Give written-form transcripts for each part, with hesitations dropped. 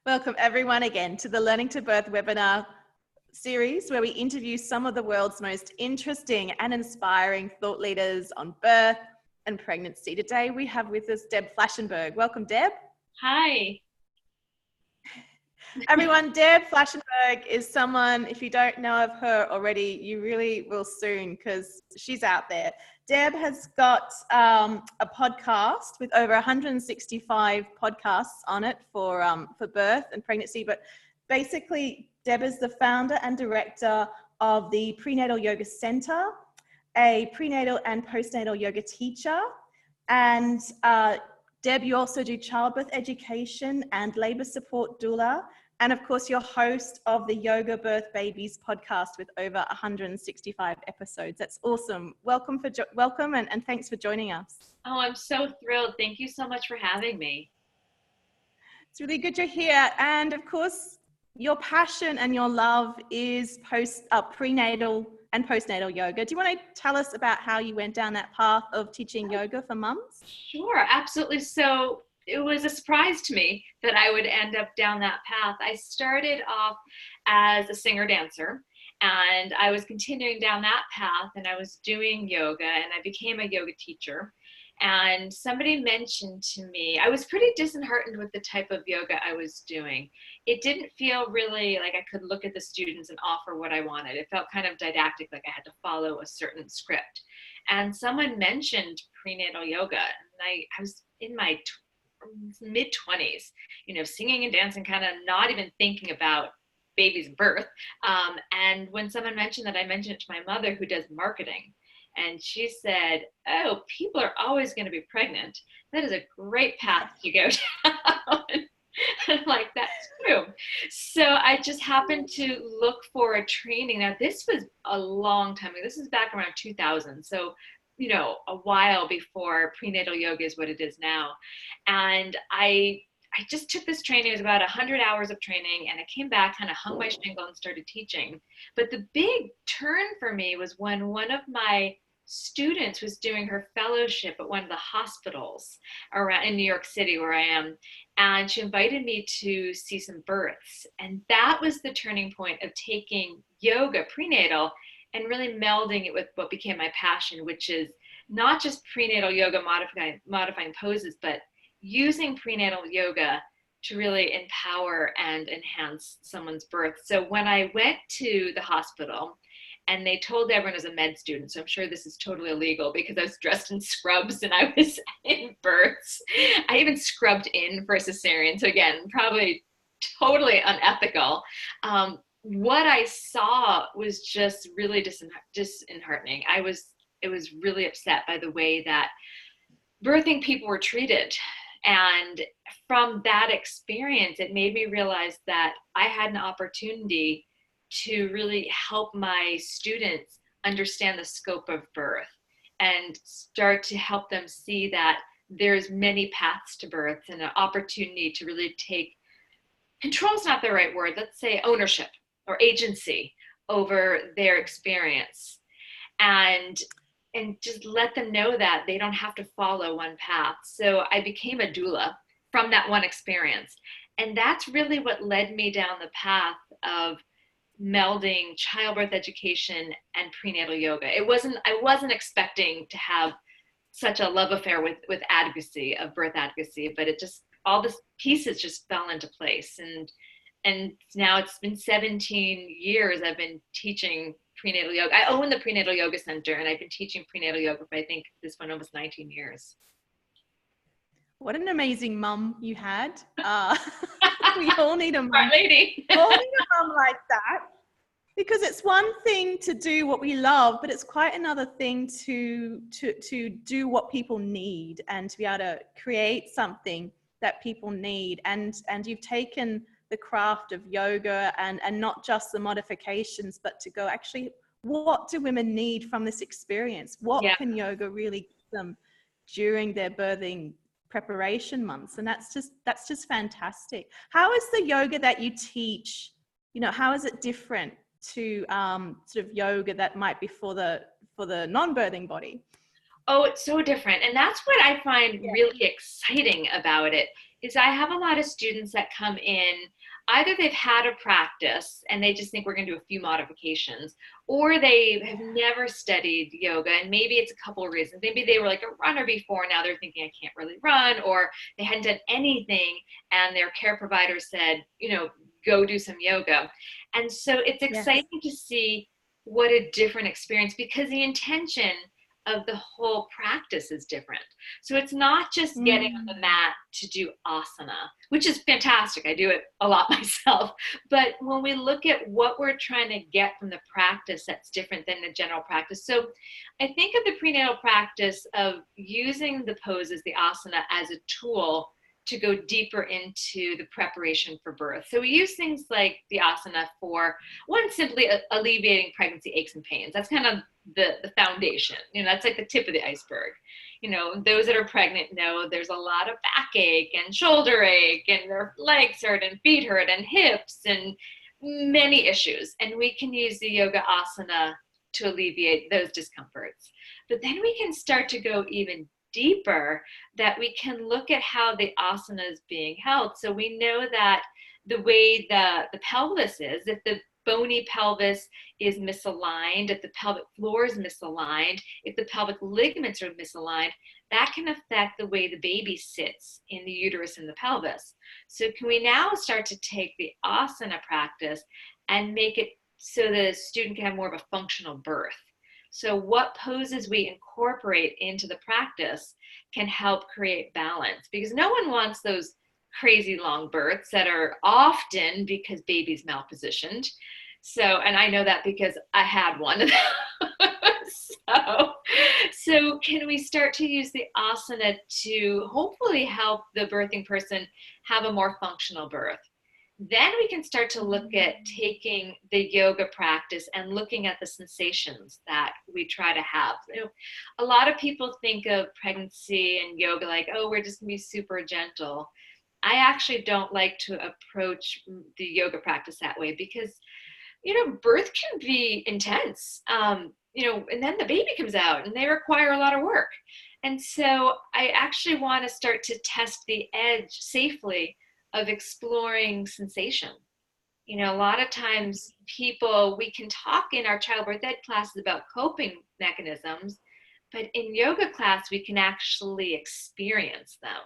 Welcome everyone again to the Learning to Birth webinar series where we interview some of the world's most interesting and inspiring thought leaders on birth and pregnancy. Today we have with us Deb Flashenberg. Welcome, Deb. Hi. Everyone, Deb Flashenberg is someone, if you don't know of her already, you really will soon because she's out there. Deb has got a podcast with over 165 podcasts on it for birth and pregnancy. But basically, Deb is the founder and director of the Prenatal Yoga Center, a prenatal and postnatal yoga teacher. And Deb, you also do childbirth education and labor support doula. And of course, you're host of the Yoga Birth Babies podcast with over 165 episodes. That's awesome. Welcome and thanks for joining us. Oh, I'm so thrilled. Thank you so much for having me. It's really good you're here. And of course, your passion and your love is prenatal and postnatal yoga. Do you want to tell us about how you went down that path of teaching yoga for mums? Sure, absolutely. So it was a surprise to me that I would end up down that path. I started off as a singer-dancer, and I was continuing down that path, and I was doing yoga, and I became a yoga teacher. And somebody mentioned to me, I was pretty disheartened with the type of yoga I was doing. It didn't feel really like I could look at the students and offer what I wanted. It felt kind of didactic, like I had to follow a certain script. And someone mentioned prenatal yoga, and I was in my mid-20s, singing and dancing, kind of not even thinking about baby's birth. And when someone mentioned that, I mentioned it to my mother, who does marketing. And she said, oh, people are always going to be pregnant. That is a great path to go down. And I'm like, that's true. So I just happened to look for a training. Now, this was a long time ago. This is back around 2000. So a while before prenatal yoga is what it is now. And I just took this training. It was about 100 hours of training, and I came back, kind of hung my shingle and started teaching. But the big turn for me was when one of my students was doing her fellowship at one of the hospitals around in New York City, where I am. And she invited me to see some births. And that was the turning point of taking yoga prenatal and really melding it with what became my passion, which is not just prenatal yoga modifying poses, but using prenatal yoga to really empower and enhance someone's birth. So when I went to the hospital, and they told everyone I was a med student, so I'm sure this is totally illegal because I was dressed in scrubs and I was in births. I even scrubbed in for a cesarean. So again, probably totally unethical. What I saw was just really disheartening. It was really upset by the way that birthing people were treated. And from that experience, it made me realize that I had an opportunity to really help my students understand the scope of birth and start to help them see that there's many paths to birth and an opportunity to really take control is not the right word. Let's say ownership or agency over their experience, and just let them know that they don't have to follow one path. So I became a doula from that one experience. And that's really what led me down the path of melding childbirth education and prenatal yoga. I wasn't expecting to have such a love affair with advocacy, of birth advocacy, but it just, all the pieces just fell into place. And now it's been 17 years I've been teaching prenatal yoga. I own the Prenatal Yoga Center, and I've been teaching prenatal yoga for, I think, this one almost 19 years. What an amazing mum you had. We all need a mum. Lady. We all need a mum like that, because it's one thing to do what we love, but it's quite another thing to do what people need and to be able to create something that people need. And you've taken the craft of yoga and not just the modifications, but to go, actually, what do women need from this experience? What can yoga really give them during their birthing preparation months? And that's just fantastic. How is the yoga that you teach, how is it different to sort of yoga that might be for the non-birthing body? Oh, it's so different. And that's what I find really exciting about it, is I have a lot of students that come in, either they've had a practice and they just think we're going to do a few modifications, or they have never studied yoga, and maybe it's a couple of reasons. Maybe they were like a runner before, now they're thinking I can't really run, or they hadn't done anything and their care provider said, go do some yoga. And so it's exciting to see what a different experience, because the intention of the whole practice is different. So it's not just getting on the mat to do asana, which is fantastic. I do it a lot myself. But when we look at what we're trying to get from the practice, that's different than the general practice. So I think of the prenatal practice of using the poses, the asana, as a tool to go deeper into the preparation for birth. So we use things like the asana for, one, simply alleviating pregnancy aches and pains. That's kind of the foundation. That's like the tip of the iceberg. Those that are pregnant know there's a lot of backache and shoulder ache, and their legs hurt and feet hurt and hips and many issues. And we can use the yoga asana to alleviate those discomforts. But then we can start to go even deeper, that we can look at how the asana is being held. So we know that the way the pelvis is, if the bony pelvis is misaligned, if the pelvic floor is misaligned, if the pelvic ligaments are misaligned, that can affect the way the baby sits in the uterus and the pelvis. So can we now start to take the asana practice and make it so the student can have more of a functional birth? So what poses we incorporate into the practice can help create balance, because no one wants those crazy long births that are often because baby's malpositioned. So, and I know that because I had one. So can we start to use the asana to hopefully help the birthing person have a more functional birth? Then we can start to look at taking the yoga practice and looking at the sensations that we try to have. A lot of people think of pregnancy and yoga like, oh, we're just gonna be super gentle. I actually don't like to approach the yoga practice that way, because, birth can be intense, and then the baby comes out and they require a lot of work. And so I actually want to start to test the edge safely of exploring sensation. A lot of times we can talk in our childbirth ed classes about coping mechanisms, but in yoga class, we can actually experience them.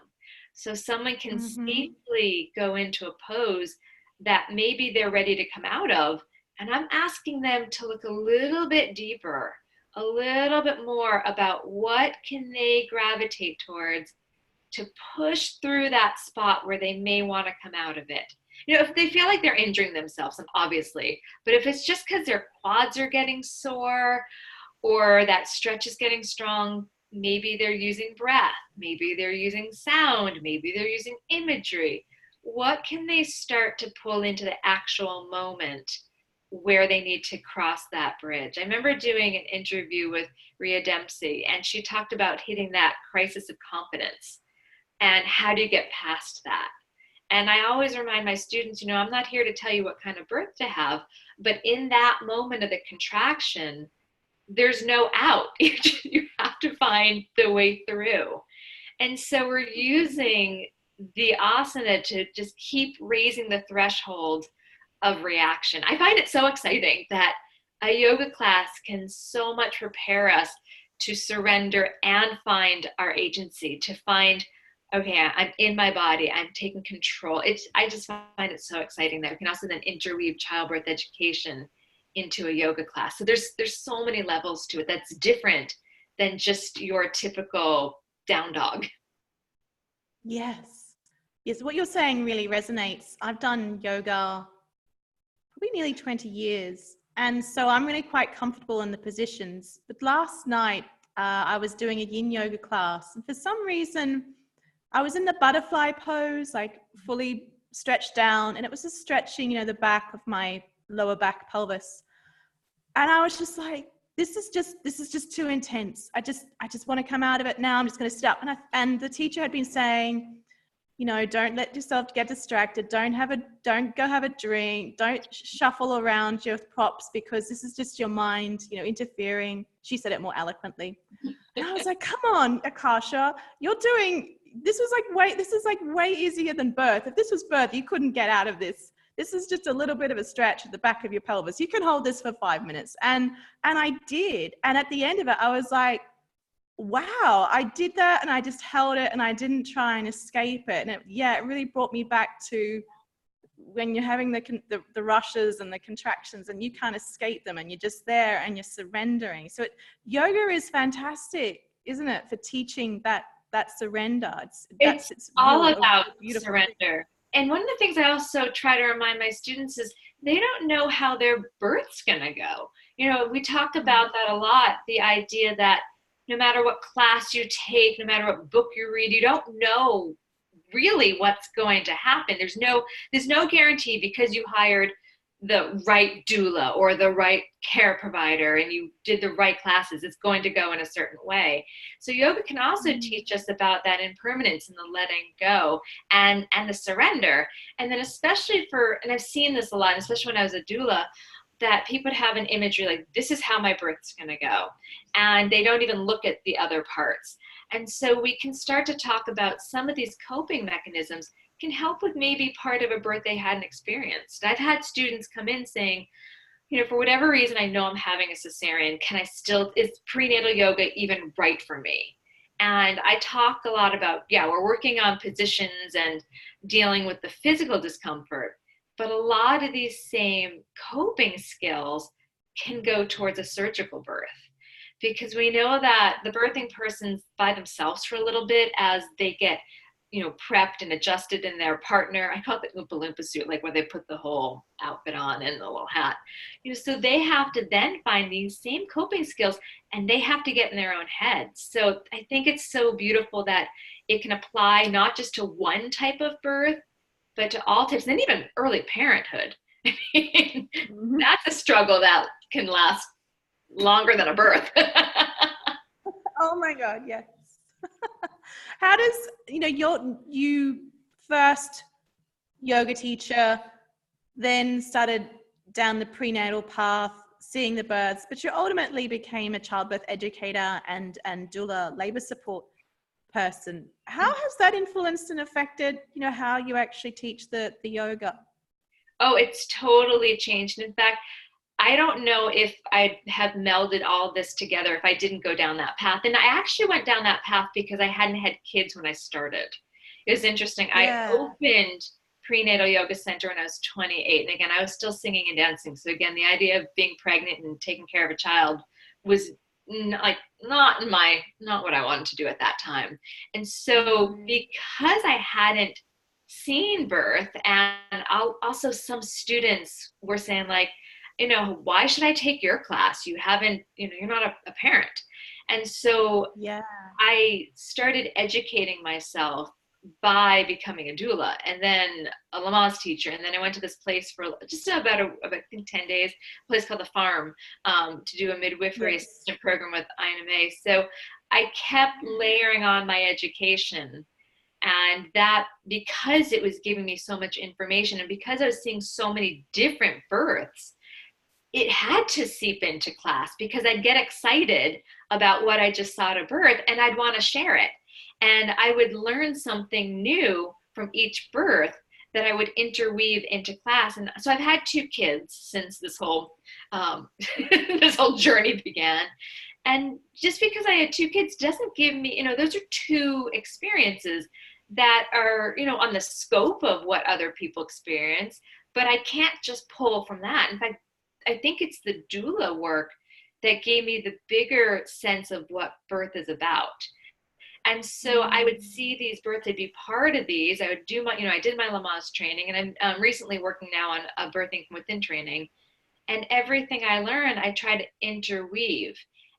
So someone can safely go into a pose that maybe they're ready to come out of, and I'm asking them to look a little bit deeper, a little bit more about what can they gravitate towards to push through that spot where they may want to come out of it. If they feel like they're injuring themselves, obviously, but if it's just because their quads are getting sore or that stretch is getting strong, maybe they're using breath, maybe they're using sound, maybe they're using imagery. What can they start to pull into the actual moment where they need to cross that bridge? I remember doing an interview with Rhea Dempsey, and she talked about hitting that crisis of confidence. And how do you get past that? And I always remind my students, I'm not here to tell you what kind of birth to have, but in that moment of the contraction, there's no out. You have to find the way through. And so we're using the asana to just keep raising the threshold of reaction. I find it so exciting that a yoga class can so much prepare us to surrender and find our agency, to find, okay, I'm in my body, I'm taking control. I just find it so exciting that we can also then interweave childbirth education into a yoga class. So there's so many levels to it that's different than just your typical down dog. Yes, what you're saying really resonates. I've done yoga probably nearly 20 years. And so I'm really quite comfortable in the positions. But last night, I was doing a yin yoga class. And for some reason, I was in the butterfly pose, like fully stretched down. And it was just stretching, the back of my lower back pelvis. And I was just like, this is just too intense. I just want to come out of it now. I'm just going to sit up. And the teacher had been saying, don't let yourself get distracted. Don't go have a drink. Don't shuffle around your props, because this is just your mind, interfering. She said it more eloquently. And I was like, come on, Akasha, you're doing this is like way easier than birth. If this was birth, you couldn't get out of this. This is just a little bit of a stretch at the back of your pelvis. You can hold this for 5 minutes. And I did. And at the end of it, I was like, wow, I did that. And I just held it and I didn't try and escape it. And it really brought me back to when you're having the rushes and the contractions and you can't escape them and you're just there and you're surrendering. So yoga is fantastic, isn't it, for teaching that surrender. It's all about surrender. And one of the things I also try to remind my students is they don't know how their birth's going to go. You know, we talk about that a lot, the idea that no matter what class you take, no matter what book you read, you don't know really what's going to happen. There's no guarantee because you hired the right doula or the right care provider and you did the right classes, it's going to go in a certain way. So yoga can also teach us about that impermanence and the letting go and the surrender. And then especially and I've seen this a lot, especially when I was a doula, that people have an imagery like, this is how my birth's going to go. And they don't even look at the other parts. And so we can start to talk about some of these coping mechanisms can help with maybe part of a birth they hadn't experienced. I've had students come in saying, you know, for whatever reason, I know I'm having a cesarean. Is prenatal yoga even right for me? And I talk a lot about, we're working on positions and dealing with the physical discomfort, but a lot of these same coping skills can go towards a surgical birth. Because we know that the birthing person's by themselves for a little bit as they get, you know, prepped and adjusted in their partner. I call it the Oompa Loompa suit, like where they put the whole outfit on and the little hat. You know, so they have to then find these same coping skills and they have to get in their own heads. So I think it's so beautiful that it can apply not just to one type of birth, but to all types, and even early parenthood. I mean, that's a struggle that can last longer than a birth. Oh my God, yes. How does, you know, you first yoga teacher, then started down the prenatal path, seeing the births, but you ultimately became a childbirth educator and doula labor support person. How has that influenced and affected, you know, how you actually teach the yoga? Oh, it's totally changed. In fact, I don't know if I'd have melded all this together if I didn't go down that path. And I actually went down that path because I hadn't had kids when I started. It was interesting. Yeah. I opened Prenatal Yoga Center when I was 28. And again, I was still singing and dancing. So again, the idea of being pregnant and taking care of a child was not what I wanted to do at that time. And so because I hadn't seen birth, and also some students were saying like, you know, why should I take your class? You haven't, you know, you're not a parent. And so I started educating myself by becoming a doula and then a Lamaze teacher. And then I went to this place for just about I think 10 days, a place called The Farm, to do a midwifery assistant program with Ina May. So I kept layering on my education. And that, because it was giving me so much information and because I was seeing so many different births, it had to seep into class because I'd get excited about what I just saw at birth and I'd want to share it. And I would learn something new from each birth that I would interweave into class. And so I've had 2 kids since this whole journey began. And just because I had 2 kids doesn't give me, you know, those are 2 experiences that are, you know, on the scope of what other people experience, but I can't just pull from that. In fact, I think it's the doula work that gave me the bigger sense of what birth is about. And so I would see these births, I'd be part of these. I would do my, you know, I did my Lamaze training, and I'm recently working now on a birthing from within training. And everything I learn, I try to interweave.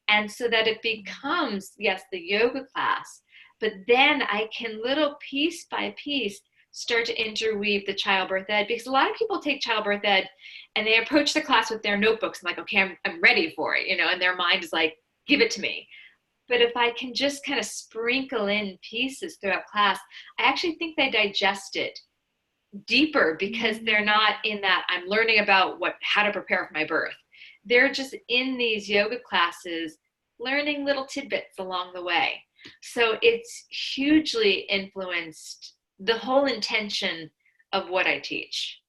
And so that it becomes, yes, the yoga class, but then I can little piece by piece start to interweave the childbirth ed, because a lot of people take childbirth ed and they approach the class with their notebooks and like, okay, I'm ready for it, you know, and their mind is like, give it to me. But if I can just kind of sprinkle in pieces throughout class, I actually think they digest it deeper because they're not in that I'm learning about how to prepare for my birth. They're just in these yoga classes, learning little tidbits along the way. So it's hugely influenced the whole intention of what I teach.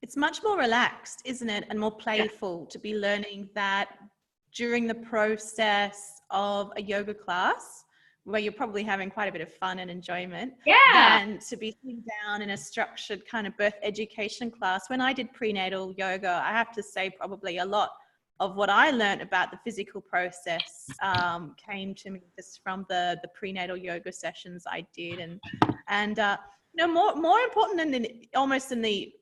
It's much more relaxed, isn't it? And more Yeah. playful to be learning that during the process of a yoga class, where you're probably having quite a bit of fun and enjoyment, Yeah. than to be sitting down in a structured kind of birth education class. When I did prenatal yoga, I have to say probably a lot of what I learned about the physical process came to me just from the prenatal yoga sessions I did. And you know, more important than almost in the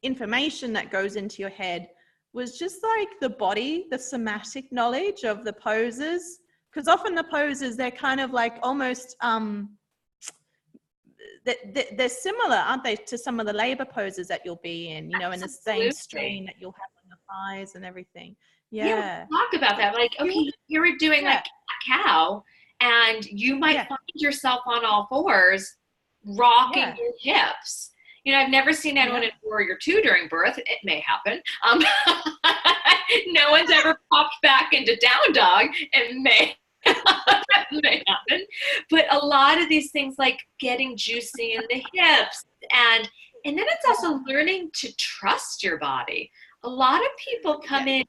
information that goes into your head was just like the body, the somatic knowledge of the poses. Because often the poses, they're kind of like almost, they're similar, aren't they, to some of the labor poses that you'll be in, you know, in the same strain that you'll have on the thighs and everything. Yeah, Yeah. talk about that. Like, okay, you're doing like a cow, and you might find yourself on all fours, rocking your hips. You know, I've never seen anyone in Warrior 2 during birth. It may happen. No one's ever popped back into Down Dog. It may, may happen. But a lot of these things, like getting juicy in the hips, and then it's also learning to trust your body. A lot of people come in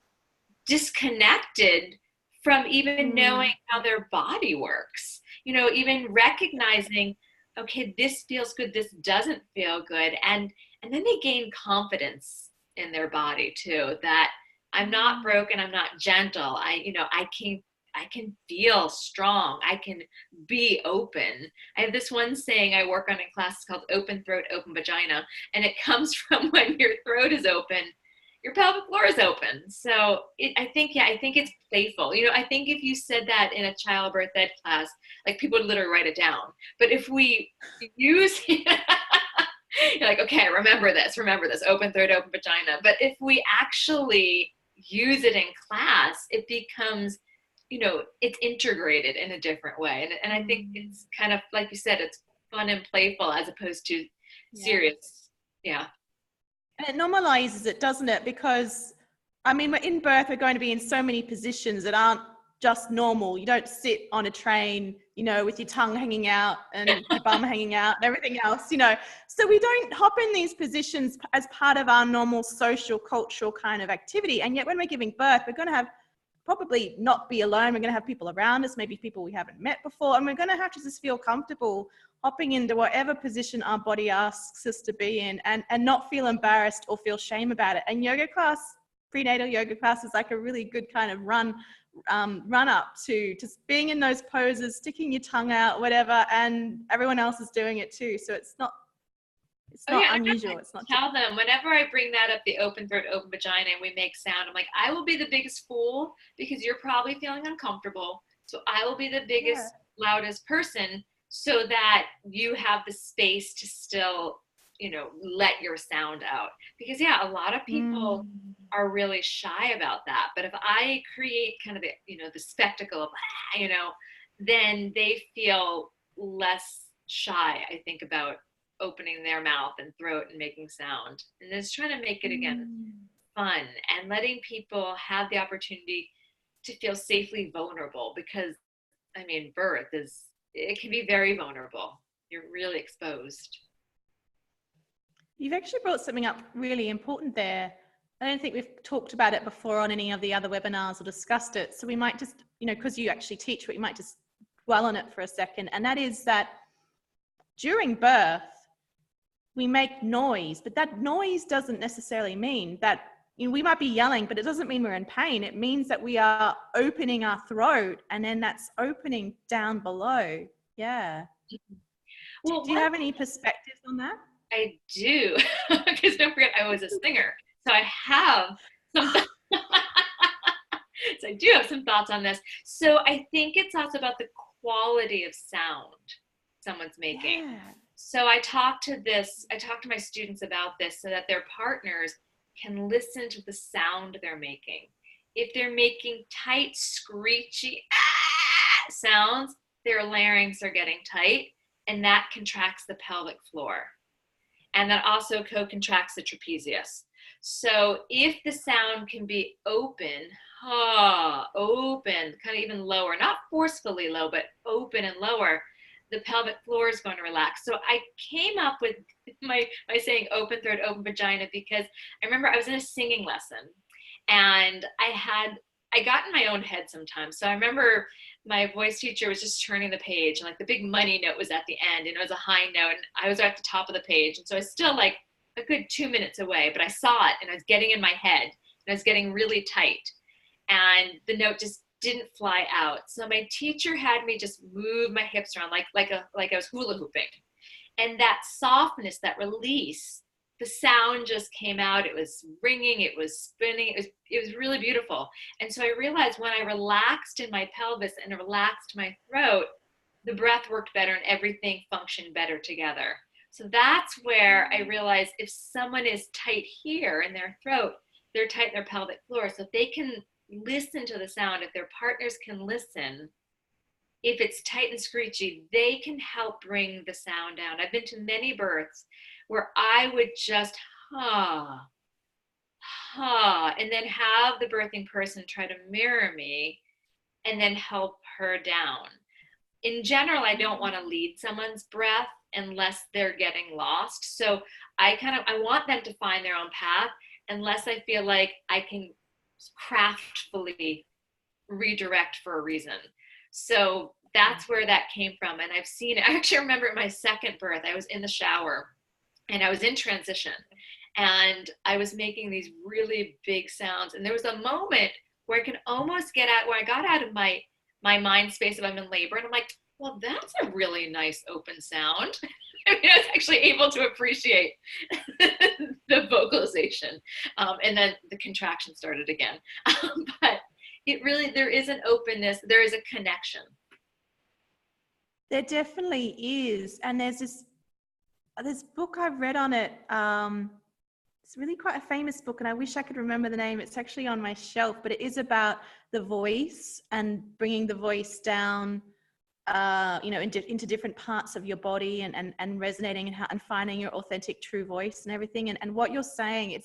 disconnected from even knowing how their body works. You know, even recognizing, okay, this feels good, this doesn't feel good. And then they gain confidence in their body too, that I'm not broken, I'm not gentle. I can feel strong. I can be open. I have this one saying I work on in class called open throat, open vagina. And it comes from when your throat is open, your pelvic floor is open. So I think it's playful. You know, I think if you said that in a childbirth ed class, like people would literally write it down. But if we use, you're like, okay, remember this, open throat, open vagina. But if we actually use it in class, it becomes, you know, it's integrated in a different way. And I think it's kind of, like you said, it's fun and playful as opposed to serious. Yeah. And it normalizes it, doesn't it? Because, I mean, we're in birth, we're going to be in so many positions that aren't just normal. You don't sit on a train, you know, with your tongue hanging out and your bum hanging out and everything else, you know. So we don't hop in these positions as part of our normal social, cultural kind of activity. And yet when we're giving birth, we're going to have probably not be alone. We're going to have people around us, maybe people we haven't met before. And we're going to have to just feel comfortable hopping into whatever position our body asks us to be in, and not feel embarrassed or feel shame about it. And yoga class, prenatal yoga class, is like a really good kind of run up to just being in those poses, sticking your tongue out, whatever, and everyone else is doing it too. So it's not unusual. It's not. Tell them whenever I bring that up, the open throat, open vagina, and we make sound, I'm like, I will be the biggest fool because you're probably feeling uncomfortable. So I will be the biggest, loudest person, so that you have the space to still, you know, let your sound out. Because a lot of people are really shy about that. But if I create kind of the, you know, the spectacle of, you know, then they feel less shy, I think, about opening their mouth and throat and making sound. And just trying to make it, again, fun and letting people have the opportunity to feel safely vulnerable. Because, I mean, birth it can be very vulnerable. You're really exposed. You've actually brought something up really important there. I don't think we've talked about it before on any of the other webinars or discussed it. So we might just, you know, because you actually teach, but you might just dwell on it for a second. And that is that during birth, we make noise, but that noise doesn't necessarily mean that, you know, we might be yelling, but it doesn't mean we're in pain. It means that we are opening our throat, and then that's opening down below. Yeah. Well, do you have any perspectives on that? I do, because don't forget, I was a singer. So I have some, so I do have some thoughts on this. So I think it's also about the quality of sound someone's making. Yeah. So I talk to my students about this so that their partners can listen to the sound they're making. If they're making tight, screechy sounds, their larynx are getting tight, and that contracts the pelvic floor. and that also co-contracts the trapezius. So if the sound can be open, open, kind of even lower, not forcefully low, but open and lower, the pelvic floor is going to relax. So I came up with my saying open throat, open vagina, because I remember I was in a singing lesson, and I got in my own head sometimes. So I remember my voice teacher was just turning the page, and like the big money note was at the end, and it was a high note, and I was at the top of the page. And so I was still like a good 2 minutes away, but I saw it, and I was getting in my head, and I was getting really tight, and the note just didn't fly out. So my teacher had me just move my hips around like I was hula hooping. And that softness, that release, the sound just came out. It was ringing, it was spinning, it was really beautiful. And so I realized when I relaxed in my pelvis and relaxed my throat, the breath worked better and everything functioned better together. So that's where I realized if someone is tight here in their throat, they're tight in their pelvic floor. So if they can listen to the sound, if their partners can listen, if it's tight and screechy, they can help bring the sound down. I've been to many births where I would just and then have the birthing person try to mirror me and then help her down. In general, I don't want to lead someone's breath unless they're getting lost. So I want them to find their own path unless I feel like I can craftfully redirect for a reason. So that's where that came from. And I've seen it. I actually remember at my second birth, I was in the shower and I was in transition and I was making these really big sounds. And there was a moment where I could almost where I got out of my mind space if I'm in labor. And I'm like, well, that's a really nice open sound. I mean, I was actually able to appreciate the vocalization. And then the contraction started again. But there is an openness, there is a connection. There definitely is. And there's this book I've read on it. It's really quite a famous book, and I wish I could remember the name. It's actually on my shelf, but it is about the voice and bringing the voice down, into different parts of your body and resonating and finding your authentic true voice and everything. And what you're saying, it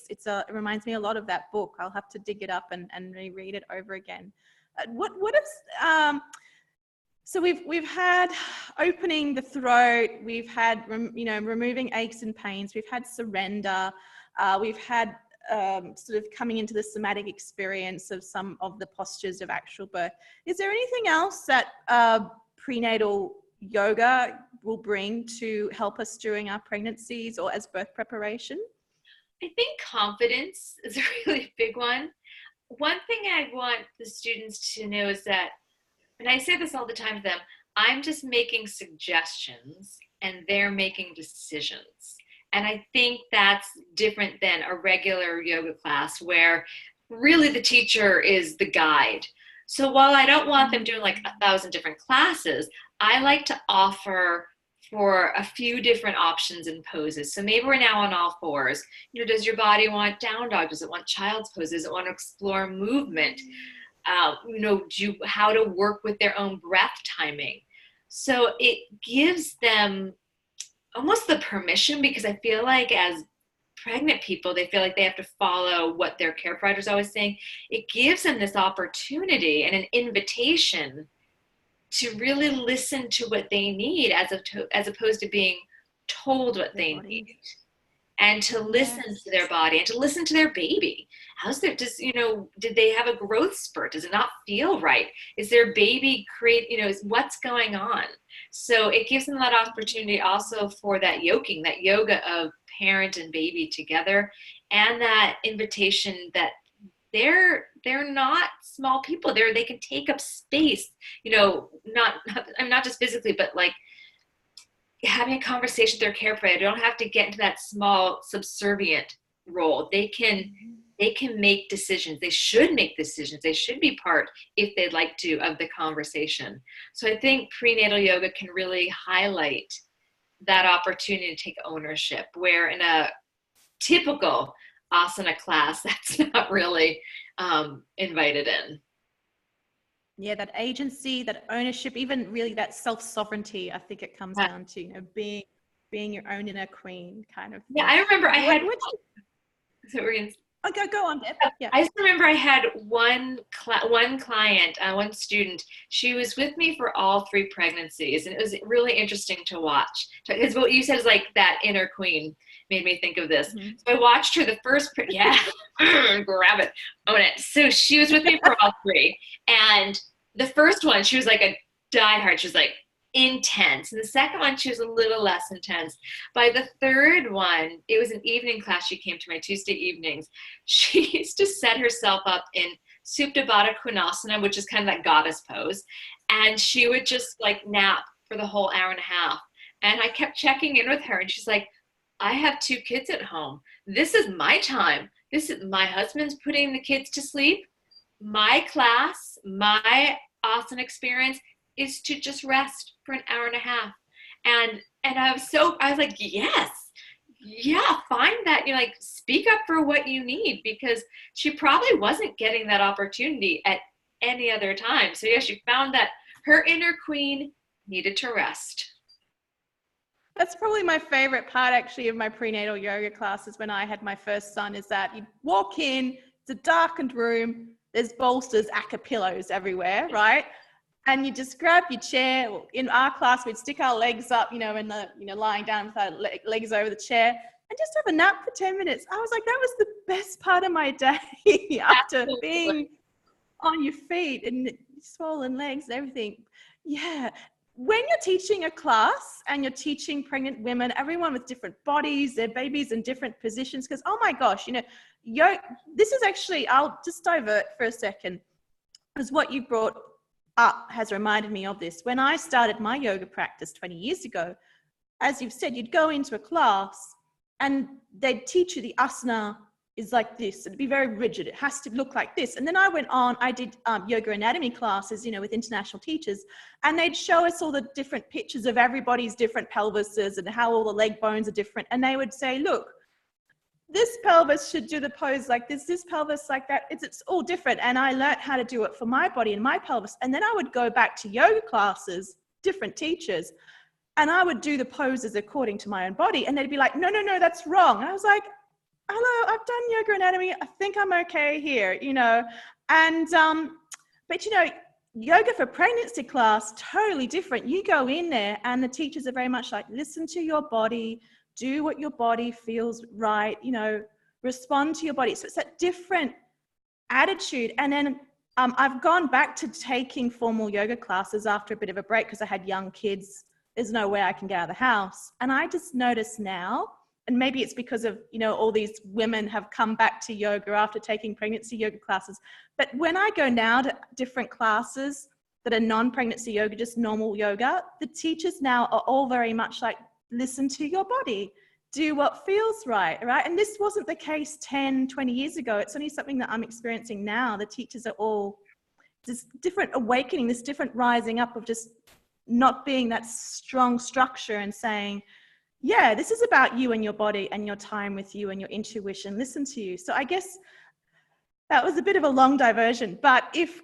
reminds me a lot of that book. I'll have to dig it up and reread it over again. So we've had opening the throat, we've had, removing aches and pains, we've had surrender, we've had sort of coming into the somatic experience of some of the postures of actual birth. Is there anything else that prenatal yoga will bring to help us during our pregnancies or as birth preparation? I think confidence is a really big one. One thing I want the students to know is that, and I say this all the time to them, I'm just making suggestions and they're making decisions. And I think that's different than a regular yoga class where really the teacher is the guide. So while I don't want them doing like 1,000 different classes, I like to offer for a few different options and poses. So maybe we're now on all fours. Does your body want down dog? Does it want child's pose? Does it want to explore movement? How to work with their own breath timing. So it gives them almost the permission, because I feel like as pregnant people, they feel like they have to follow what their care provider is always saying. It gives them this opportunity and an invitation to really listen to what they need as opposed to being told what they need. And to listen to their body and to listen to their baby. Did they have a growth spurt? Does it not feel right? Is their baby what's going on? So it gives them that opportunity also for that yoga of parent and baby together, and that invitation that they're not small people. They can take up space, not just physically, but like having a conversation with their care provider. They don't have to get into that small subservient role. They can make decisions. They should make decisions. They should be part, if they'd like to, of the conversation. So I think prenatal yoga can really highlight that opportunity to take ownership, where in a typical asana class, that's not really invited in. Yeah, that agency, that ownership, even really that self-sovereignty, I think it comes down to, being being your own inner queen kind of Yeah, thing. I remember I had. So we're gonna. Okay, go on, Deb. Yeah. I just remember I had one client, one student. She was with me for all 3 pregnancies, and it was really interesting to watch. Because what you said is like that inner queen made me think of this. Mm-hmm. So I watched her the first, grab it, own it. So she was with me for all 3, and the first one she was like a diehard. She was like intense, and the second one she was a little less intense. By the third one, it was an evening class. She came to my Tuesday evenings. She used to set herself up in Supta Baddha Konasana, which is kind of that goddess pose, and she would just like nap for the whole hour and a half. And I kept checking in with her, and she's like, I have 2 kids at home. This is my time. This is my husband's putting the kids to sleep. My class, my asana experience is to just rest for an hour and a half. And I was like, yes, yeah, find that, like, speak up for what you need, because she probably wasn't getting that opportunity at any other time. So yeah, she found that her inner queen needed to rest. That's probably my favorite part actually of my prenatal yoga classes when I had my first son, is that you walk in, it's a darkened room, there's bolsters, acca pillows everywhere, right? And you just grab your chair. In our class, we'd stick our legs up, lying down with our legs over the chair, and just have a nap for 10 minutes. I was like, that was the best part of my day after being on your feet and swollen legs and everything. Yeah. When you're teaching a class and you're teaching pregnant women, everyone with different bodies, their babies in different positions, because, oh my gosh, this is actually, I'll just divert for a second, because what you brought up has reminded me of this. When I started my yoga practice 20 years ago, as you've said, you'd go into a class and they'd teach you the asana is like this. It'd be very rigid. It has to look like this. And then I did yoga anatomy classes, with international teachers, and they'd show us all the different pictures of everybody's different pelvises and how all the leg bones are different. And they would say, look, this pelvis should do the pose like this pelvis like that. It's all different. And I learned how to do it for my body and my pelvis. And then I would go back to yoga classes, different teachers, and I would do the poses according to my own body. And they'd be like, no, that's wrong. And I was like, hello, I've done yoga anatomy. I think I'm okay here, And, but yoga for pregnancy class, totally different. You go in there and the teachers are very much like, listen to your body, do what your body feels right, respond to your body. So it's a different attitude. And then I've gone back to taking formal yoga classes after a bit of a break because I had young kids. There's no way I can get out of the house. And I just notice now, and maybe it's because of, all these women have come back to yoga after taking pregnancy yoga classes. But when I go now to different classes that are non-pregnancy yoga, just normal yoga, the teachers now are all very much like, listen to your body, do what feels right? And this wasn't the case 10, 20 years ago. It's only something that I'm experiencing now. The teachers are all this different awakening, this different rising up of just not being that strong structure and saying, yeah, this is about you and your body and your time with you and your intuition. Listen to you. So I guess that was a bit of a long diversion. But if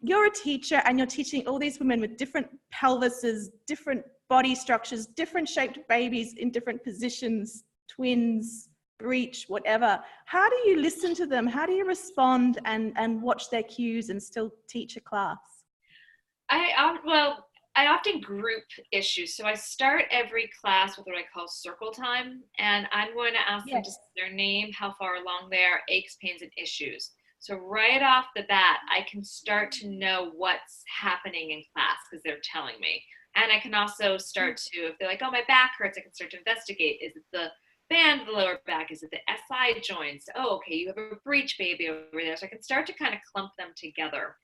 you're a teacher and you're teaching all these women with different pelvises, different body structures, different shaped babies in different positions, twins, breech, whatever, how do you listen to them? How do you respond and watch their cues and still teach a class? I often group issues. So I start every class with what I call circle time. And I'm going to ask them to say their name, how far along they are, aches, pains, and issues. So right off the bat, I can start to know what's happening in class because they're telling me. And I can also start to, if they're like, oh, my back hurts, I can start to investigate. Is it the band of the lower back? Is it the SI joints? Oh, okay, you have a breech baby over there. So I can start to kind of clump them together.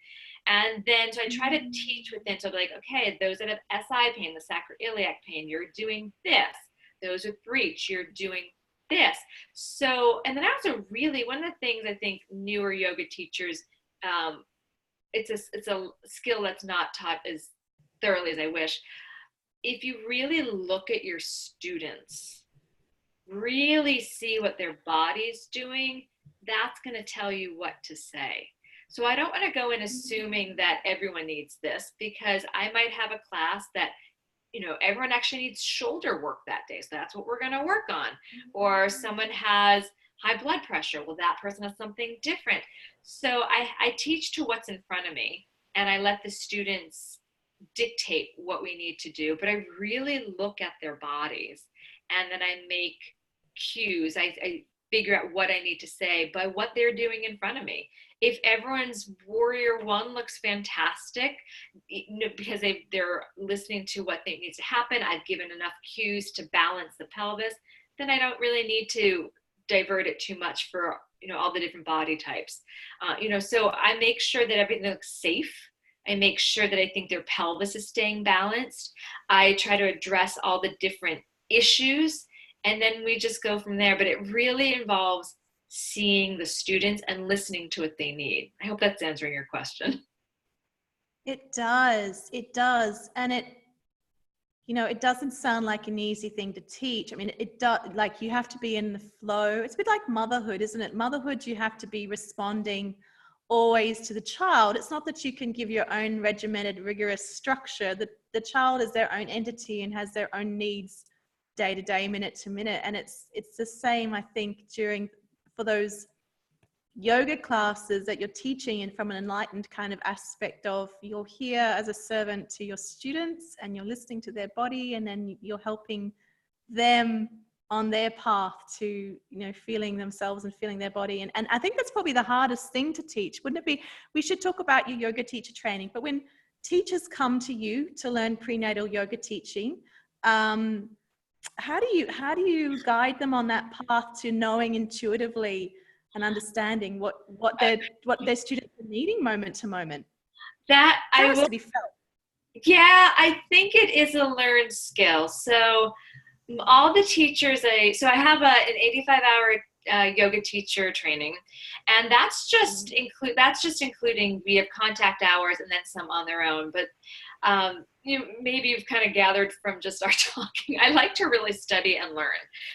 And then, so I try to teach within, so I'll be like, okay, those that have SI pain, the sacroiliac pain, you're doing this. Those with breech, you're doing this. So, and then I also really, one of the things I think newer yoga teachers, it's a skill that's not taught as thoroughly as I wish. If you really look at your students, really see what their body's doing, that's going to tell you what to say. So I don't want to go in assuming that everyone needs this, because I might have a class that everyone actually needs shoulder work that day. So that's what we're going to work on. Or someone has high blood pressure. Well, that person has something different. So I teach to what's in front of me, and I let the students dictate what we need to do. But I really look at their bodies, and then I make cues. I figure out what I need to say by what they're doing in front of me. If everyone's warrior one looks fantastic, because they're listening to what needs to happen, I've given enough cues to balance the pelvis, then I don't really need to divert it too much for all the different body types. So I make sure that everything looks safe. I make sure that I think their pelvis is staying balanced. I try to address all the different issues, and then we just go from there. But it really involves seeing the students and listening to what they need. I hope that's answering your question. It does. It does. And it doesn't sound like an easy thing to teach. I mean, it does, like, you have to be in the flow. It's a bit like motherhood, isn't it? Motherhood, you have to be responding always to the child. It's not that you can give your own regimented, rigorous structure. The child is their own entity and has their own needs day to day, minute to minute. And it's the same, I think, for those yoga classes that you're teaching, and from an enlightened kind of aspect of, you're here as a servant to your students and you're listening to their body, and then you're helping them on their path to feeling themselves and feeling their body. And I think that's probably the hardest thing to teach, wouldn't it be? We should talk about your yoga teacher training, but when teachers come to you to learn prenatal yoga teaching, how do you guide them on that path to knowing intuitively and understanding what their students are needing moment to moment? That has to be felt. Yeah, I think it is a learned skill. So all the teachers, I have an 85-hour yoga teacher training, and that's just including, we have contact hours and then some on their own. But maybe you've kind of gathered from just our talking, I like to really study and learn.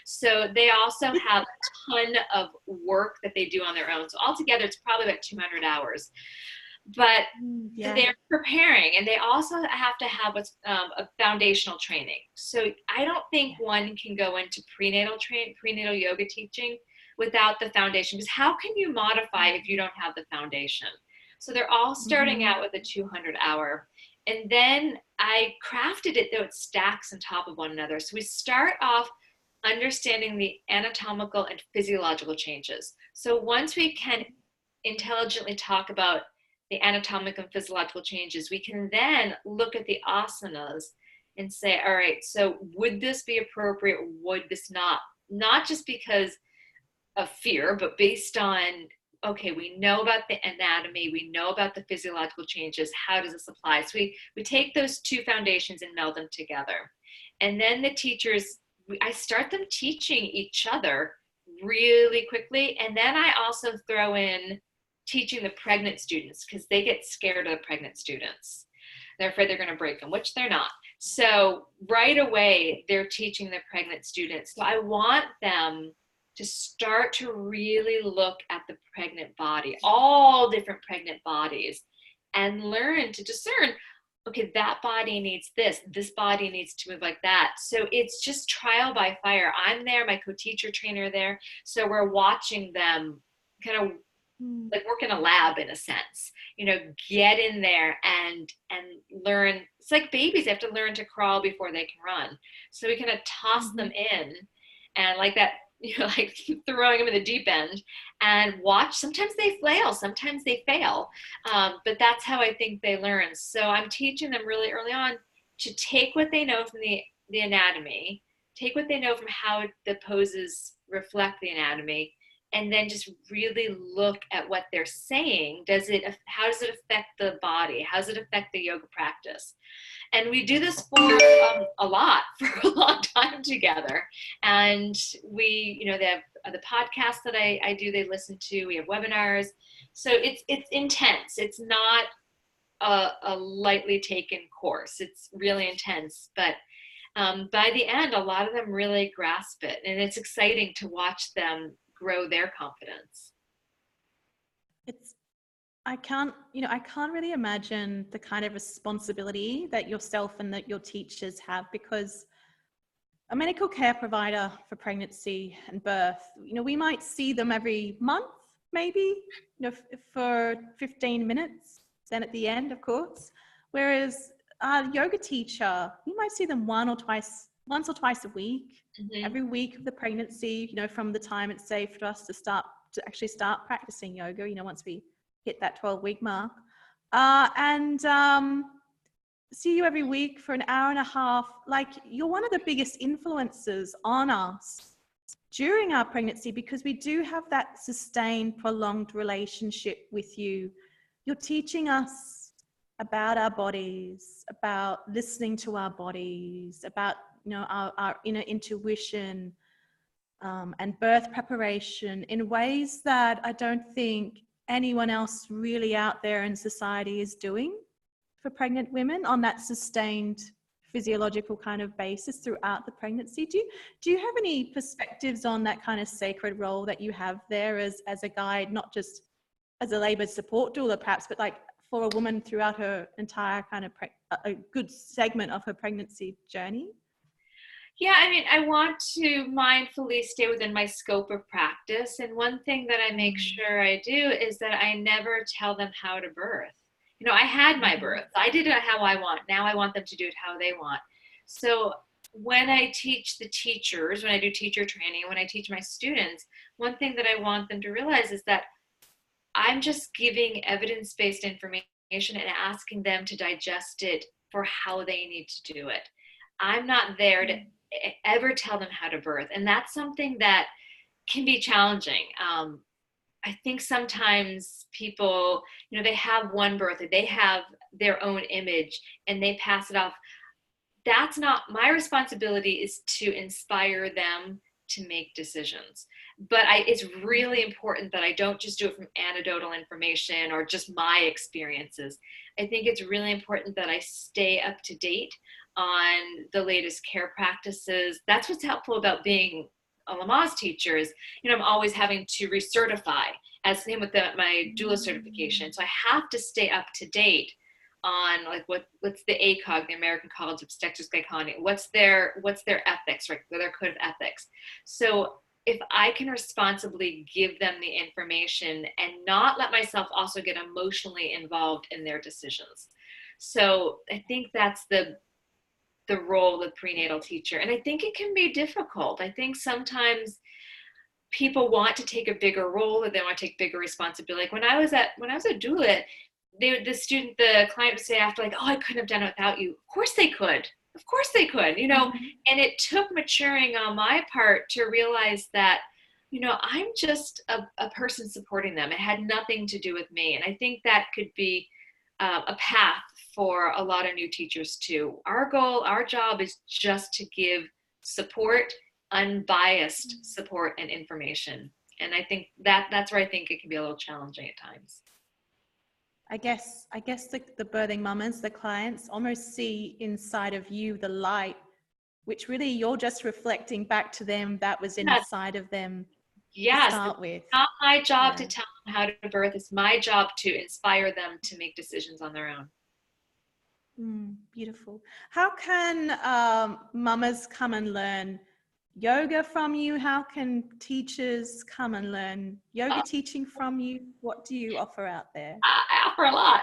So they also have a ton of work that they do on their own. So altogether, it's probably about 200 hours. But they're preparing, and they also have to have what's a foundational training. So I don't think one can go into prenatal yoga teaching without the foundation, because how can you modify if you don't have the foundation? So they're all starting out with a 200-hour, and then I crafted it though it stacks on top of one another. So we start off understanding the anatomical and physiological changes. So once we can intelligently talk about the anatomical and physiological changes, we can then look at the asanas and say, all right, so would this be appropriate? Would this not? Not just because of fear, but based on, okay, we know about the anatomy, we know about the physiological changes, how does this apply? So we take those two foundations and meld them together. And then the teachers, I start them teaching each other really quickly. And then I also throw in teaching the pregnant students, because they get scared of the pregnant students. They're afraid they're going to break them, which they're not. So right away, they're teaching the pregnant students. So I want them to start to really look at the pregnant body, all different pregnant bodies, and learn to discern, okay, that body needs this body needs to move like that. So it's just trial by fire. I'm there, my co-teacher trainer there. So we're watching them kind of like work in a lab, in a sense, get in there and learn. It's like babies, they have to learn to crawl before they can run. So we kind of toss them in, and like that, like throwing them in the deep end, and watch. Sometimes they flail, sometimes they fail. But that's how I think they learn. So I'm teaching them really early on to take what they know from the anatomy, take what they know from how the poses reflect the anatomy, and then just really look at what they're saying. How does it affect the body? How does it affect the yoga practice? And we do this for for a long time together. And they have the podcast that I do, they listen to, we have webinars. So it's intense. It's not a lightly taken course. It's really intense, but by the end, a lot of them really grasp it. And it's exciting to watch them grow their confidence. I can't really imagine the kind of responsibility that yourself and that your teachers have, because a medical care provider for pregnancy and birth, we might see them every month, maybe, for 15 minutes, then at the end, of course. Whereas a yoga teacher, you might see them once or twice a week, every week of the pregnancy, from the time it's safe for us to actually start practicing yoga, once we hit that 12-week mark. And see you every week for an hour and a half. Like, you're one of the biggest influences on us during our pregnancy, because we do have that sustained, prolonged relationship with you. You're teaching us about our bodies, about listening to our bodies, about our inner intuition, and birth preparation in ways that I don't think anyone else really out there in society is doing for pregnant women on that sustained physiological kind of basis throughout the pregnancy. Do you have any perspectives on that kind of sacred role that you have there as a guide, not just as a labor support doula perhaps, but like for a woman throughout her entire kind of a good segment of her pregnancy journey? Yeah, I mean, I want to mindfully stay within my scope of practice. And one thing that I make sure I do is that I never tell them how to birth. I had my birth. I did it how I want. Now I want them to do it how they want. So when I teach the teachers, when I do teacher training, when I teach my students, one thing that I want them to realize is that I'm just giving evidence-based information and asking them to digest it for how they need to do it. I'm not there to ever tell them how to birth. And that's something that can be challenging. I think sometimes people, they have one birth, or they have their own image and they pass it off. That's not my responsibility. Is to inspire them to make decisions. But it's really important that I don't just do it from anecdotal information or just my experiences. I think it's really important that I stay up to date on the latest care practices. That's what's helpful about being a Lamaze teacher is, I'm always having to recertify, as same with my doula certification. So I have to stay up to date on like what's the ACOG, the American College of Obstetrics and Gynecology, what's their ethics, right? Their code of ethics. So if I can responsibly give them the information and not let myself also get emotionally involved in their decisions. So I think that's the role of prenatal teacher. And I think it can be difficult. I think sometimes people want to take a bigger role, or they want to take bigger responsibility. Like when I was a doula, the client would say after, like, oh, I couldn't have done it without you. Of course they could. And it took maturing on my part to realize that, I'm just a person supporting them. It had nothing to do with me. And I think that could be a path for a lot of new teachers too. Our job is just to give support, unbiased support and information. And I think that's where I think it can be a little challenging at times. I guess the birthing mamas, the clients, almost see inside of you the light, which really you're just reflecting back to them that was inside of them. Yes, to start with. It's not my job to tell them how to birth. It's my job to inspire them to make decisions on their own. Beautiful. How can mamas come and learn yoga from you? How can teachers come and learn yoga teaching from you? What do you offer out there? I offer a lot.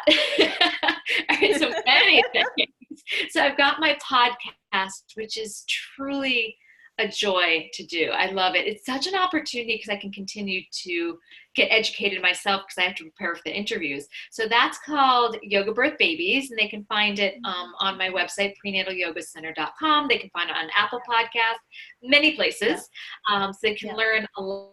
So many things. So I've got my podcast, which is truly a joy to do. I love it. It's such an opportunity because I can continue to get educated myself because I have to prepare for the interviews. So that's called Yoga Birth Babies, and they can find it on my website, prenatalyogacenter.com. They can find it on Apple Podcasts, many places. So they can learn a lot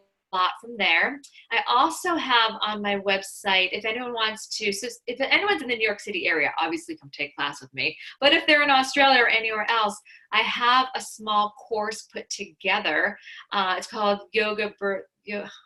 from there. I also have on my website, if anyone wants to, so if anyone's in the New York City area, obviously come take class with me. But if they're in Australia or anywhere else, I have a small course put together. It's called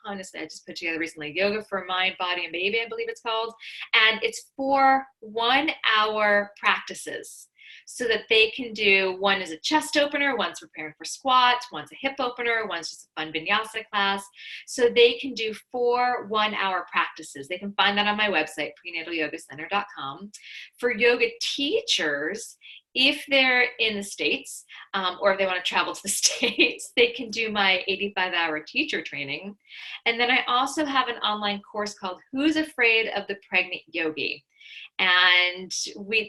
honestly, I just put together recently, Yoga for Mind, Body, and Baby, I believe it's called. And it's for 1 hour practices. so that they can do, one is a chest opener, one's preparing for squats, one's a hip opener, one's just a fun vinyasa class. So they can do 4 1-hour practices. They can find that on my website, prenatalyogacenter.com. For yoga teachers, if they're in the States, or if they want to travel to the States, they can do my 85-hour teacher training. And then I also have an online course called Who's Afraid of the Pregnant Yogi? And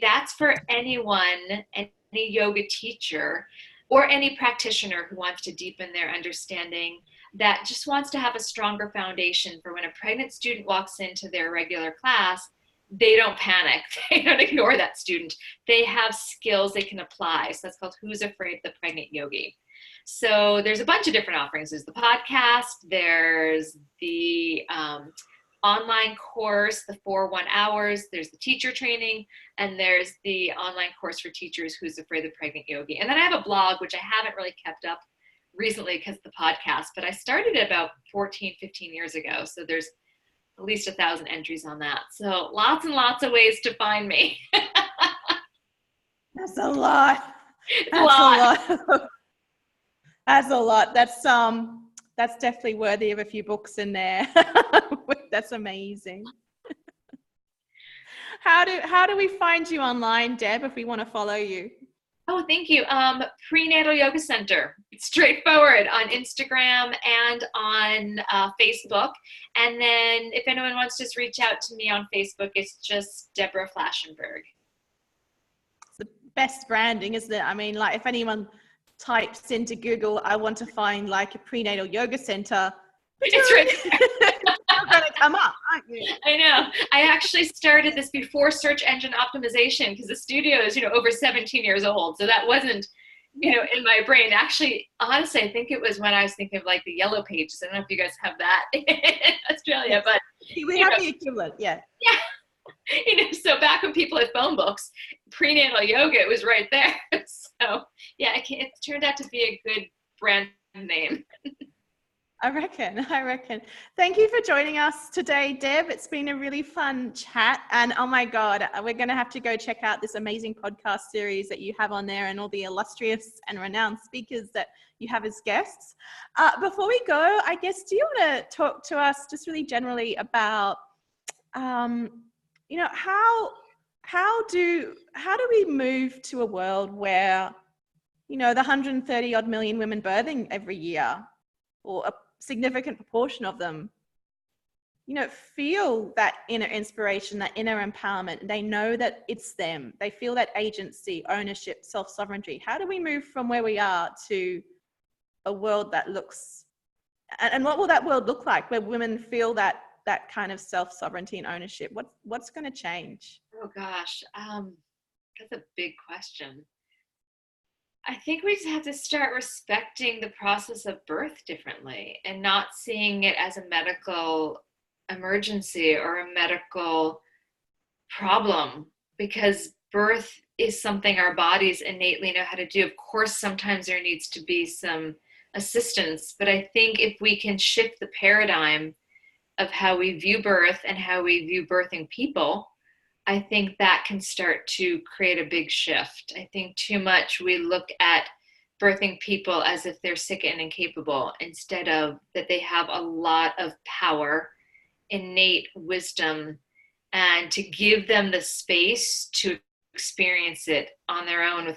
that's for anyone, any yoga teacher or any practitioner who wants to deepen their understanding, that just wants to have a stronger foundation for when a pregnant student walks into their regular class, they don't panic. They don't ignore that student. They have skills they can apply. So that's called Who's Afraid of the Pregnant Yogi? So there's a bunch of different offerings. There's the podcast, there's the online course, the 4 1-hours, there's the teacher training, and there's the online course for teachers, Who's Afraid of the Pregnant Yogi. And then I have a blog, which I haven't really kept up recently because of the podcast, but I started it about 14, 15 years ago. So there's at least 1,000 entries on that. So lots and lots of ways to find me. That's a lot. That's a lot. That's a lot. That's definitely worthy of a few books in there. That's amazing. How do we find you online, Deb, if we want to follow you? Oh, thank you. Prenatal Yoga Center. It's straightforward on Instagram and on Facebook. And then if anyone wants to just reach out to me on Facebook, it's just Deborah Flashenberg. It's the best branding, isn't it? I mean, like if anyone types into Google, I want to find like a prenatal yoga center, it's right there. You're going to come up, aren't you? I know. I actually started this before search engine optimization because the studio is, over 17 years old. So that wasn't, in my brain. Actually, honestly, I think it was when I was thinking of like the Yellow Pages. I don't know if you guys have that in Australia, but we have the equivalent, yeah. Yeah. So back when people had phone books, prenatal yoga, it was right there. So yeah, it turned out to be a good brand name. I reckon. Thank you for joining us today, Deb. It's been a really fun chat. And oh my God, we're going to have to go check out this amazing podcast series that you have on there and all the illustrious and renowned speakers that you have as guests. Before we go, I guess, do you want to talk to us just really generally about, how do we move to a world where, the 130 odd million women birthing every year, or a significant proportion of them, feel that inner inspiration, that inner empowerment. They know that it's them. They feel that agency, ownership, self-sovereignty. How do we move from where we are to a world that looks, and what will that world look like where women feel that kind of self-sovereignty and ownership? What's going to change? Oh gosh, that's a big question. I think we just have to start respecting the process of birth differently and not seeing it as a medical emergency or a medical problem, because birth is something our bodies innately know how to do. Of course, sometimes there needs to be some assistance, but I think if we can shift the paradigm of how we view birth and how we view birthing people, I think that can start to create a big shift. I think too much we look at birthing people as if they're sick and incapable, instead of that they have a lot of power, innate wisdom, and to give them the space to experience it on their own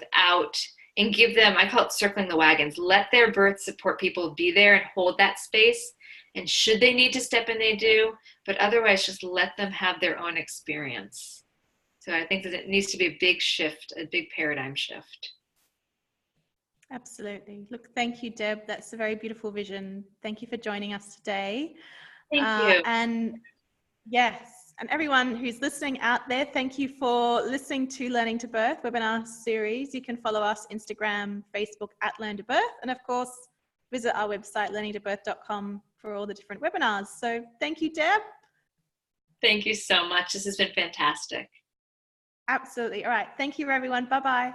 and give them, I call it circling the wagons. Let their birth support people be there and hold that space. And should they need to step in, they do, but otherwise just let them have their own experience. So I think that it needs to be a big shift, a big paradigm shift. Absolutely. Look, thank you, Deb. That's a very beautiful vision. Thank you for joining us today. Thank you. And yes, and everyone who's listening out there, thank you for listening to Learning to Birth webinar series. You can follow us Instagram, Facebook at Learn to Birth, and of course, visit our website, learningtobirth.com, for all the different webinars. So thank you, Deb. Thank you so much. This has been fantastic. Absolutely. All right. Thank you, everyone. Bye-bye.